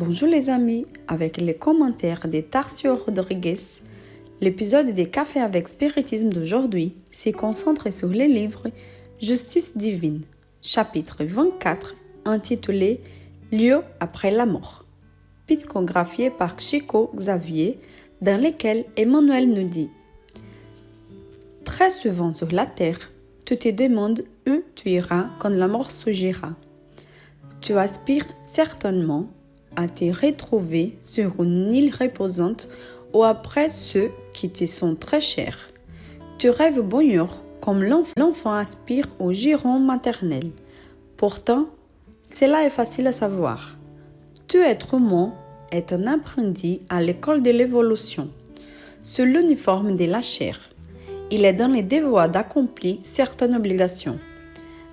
Bonjour les amis, avec les commentaires de Tarcio Rodriguez, l'épisode des Cafés avec Spiritisme d'aujourd'hui se concentre sur les livres Justice divine, chapitre 24, intitulé Lieu après la mort, psychographié par Chico Xavier, dans lequel Emmanuel nous dit: Très souvent sur la terre, tu te demandes où tu iras quand la mort surgira. Tu aspires certainement à te retrouver sur une île reposante ou après ceux qui te sont très chers. Tu rêves bonheur comme l'enfant aspire au giron maternel. Pourtant, cela est facile à savoir. Tout être humain est un apprenti à l'école de l'évolution, sous l'uniforme de la chair. Il est dans les devoirs d'accomplir certaines obligations,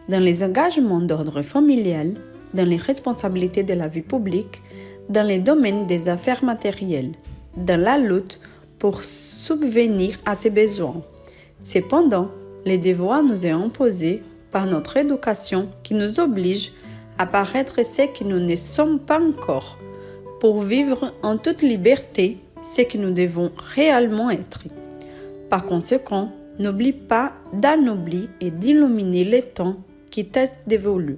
dans les engagements d'ordre familial, dans les responsabilités de la vie publique, dans les domaines des affaires matérielles, dans la lutte pour subvenir à ses besoins. Cependant, les devoirs nous est imposés par notre éducation qui nous oblige à paraître ce que nous ne sommes pas encore, pour vivre en toute liberté ce que nous devons réellement être. Par conséquent, n'oublie pas d'anoblir et d'illuminer les temps qui t'est dévolu.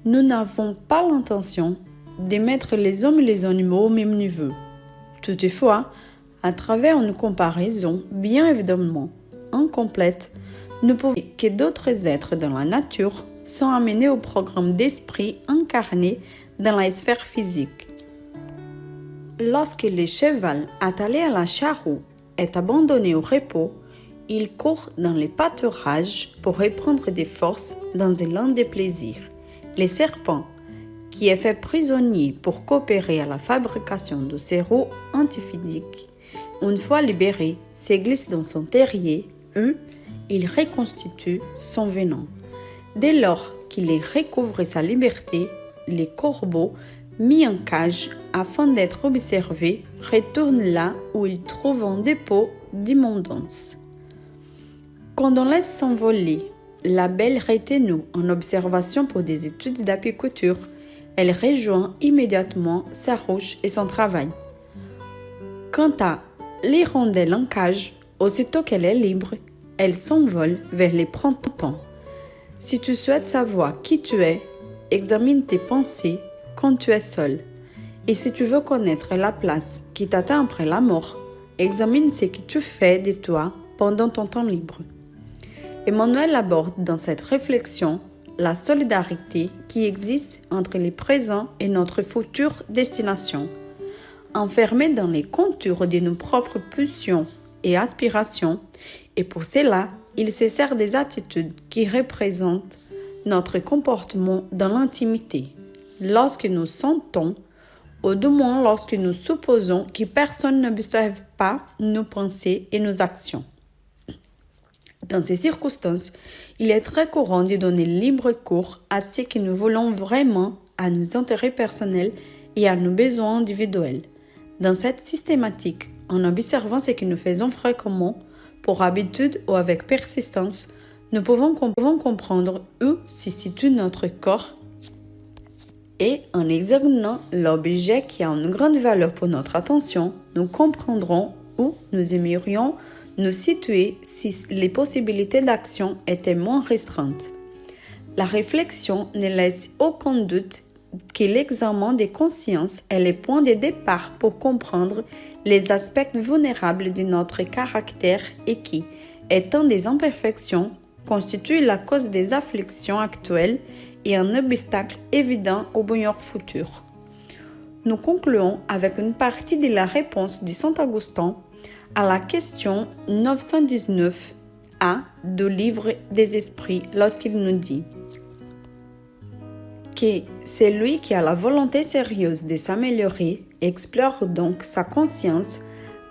Nous n'avons pas l'intention de mettre les hommes et les animaux au même niveau. Toutefois, à travers une comparaison bien évidemment incomplète, nous pouvons voir que d'autres êtres dans la nature sont amenés au programme d'esprit incarné dans la sphère physique. Lorsque le cheval attelé à la charrue est abandonné au repos, il court dans les pâturages pour reprendre des forces dans l'élan des plaisirs. Le serpent, qui est fait prisonnier pour coopérer à la fabrication de ses roues antiphysiques, une fois libéré, se glisse dans son terrier où il reconstitue son venin. Dès lors qu'il recouvre sa liberté, les corbeaux, mis en cage afin d'être observés, retournent là où ils trouvent un dépôt d'immondices. Quand on laisse s'envoler la belle retenue en observation pour des études d'apiculture, elle rejoint immédiatement sa ruche et son travail. Quant à l'hirondelle en cage, aussitôt qu'elle est libre, elle s'envole vers les printemps. Si tu souhaites savoir qui tu es, examine tes pensées quand tu es seul. Et si tu veux connaître la place qui t'attend après la mort, examine ce que tu fais de toi pendant ton temps libre. Emmanuel aborde dans cette réflexion la solidarité qui existe entre le présent et notre future destination. Enfermés dans les contours de nos propres pulsions et aspirations, et pour cela, il se sert des attitudes qui représentent notre comportement dans l'intimité, lorsque nous sentons, ou du moins lorsque nous supposons que personne n'observe pas nos pensées et nos actions. Dans ces circonstances, il est très courant de donner libre cours à ce que nous voulons vraiment, à nos intérêts personnels et à nos besoins individuels. Dans cette systématique, en observant ce que nous faisons fréquemment, pour habitude ou avec persistance, nous pouvons comprendre où se situe notre corps et en examinant l'objet qui a une grande valeur pour notre attention, nous comprendrons où nous aimerions nous situer si les possibilités d'action étaient moins restreintes. La réflexion ne laisse aucun doute que l'examen des consciences est le point de départ pour comprendre les aspects vulnérables de notre caractère et qui, étant des imperfections, constituent la cause des afflictions actuelles et un obstacle évident au bonheur futur. Nous concluons avec une partie de la réponse de Saint Augustin à la question 919a du livre des esprits lorsqu'il nous dit que celui qui a la volonté sérieuse de s'améliorer explore donc sa conscience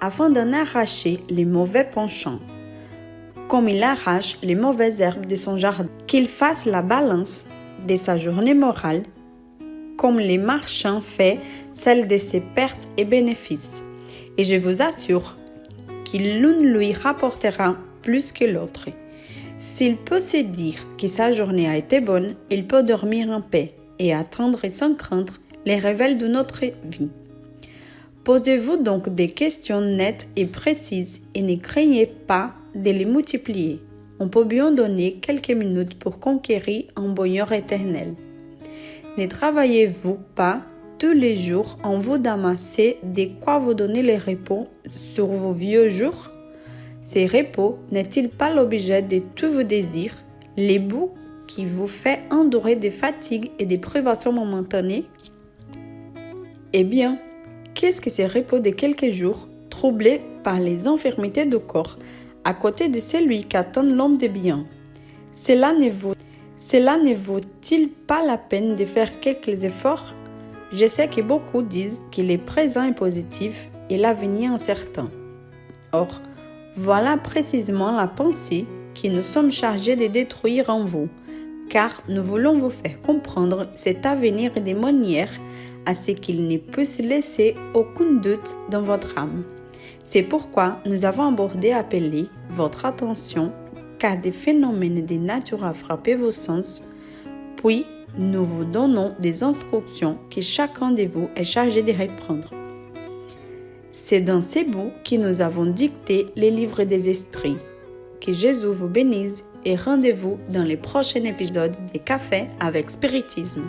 afin d'en arracher les mauvais penchants, comme il arrache les mauvaises herbes de son jardin, qu'il fasse la balance de sa journée morale, comme les marchands fait celle de ses pertes et bénéfices. Et je vous assure l'une lui rapportera plus que l'autre. S'il peut se dire que sa journée a été bonne, il peut dormir en paix et attendre sans craindre les révèle de notre vie. Posez-vous donc des questions nettes et précises et ne craignez pas de les multiplier. On peut bien donner quelques minutes pour conquérir un bonheur éternel. Ne travaillez-vous pas tous les jours en vous d'amasser de quoi vous donner le repos sur vos vieux jours? Ces repos n'est-il pas l'objet de tous vos désirs, les bouts qui vous fait endurer des fatigues et des privations momentanées? Eh bien, qu'est-ce que ces repos de quelques jours, troublés par les infirmités du corps, à côté de celui qu'attend l'homme de bien? Cela ne vaut-il pas la peine de faire quelques efforts? Je sais que beaucoup disent que le présent est positif et l'avenir incertain. Or, voilà précisément la pensée que nous sommes chargés de détruire en vous, car nous voulons vous faire comprendre cet avenir de manière à ce qu'il ne puisse laisser aucun doute dans votre âme. C'est pourquoi nous avons appelé votre attention car des phénomènes de nature à frapper vos sens, puis nous vous donnons des instructions que chacun de vous est chargé de reprendre. C'est dans ces bouts que nous avons dicté les livres des esprits. Que Jésus vous bénisse et rendez-vous dans les prochains épisodes des Cafés avec Spiritisme.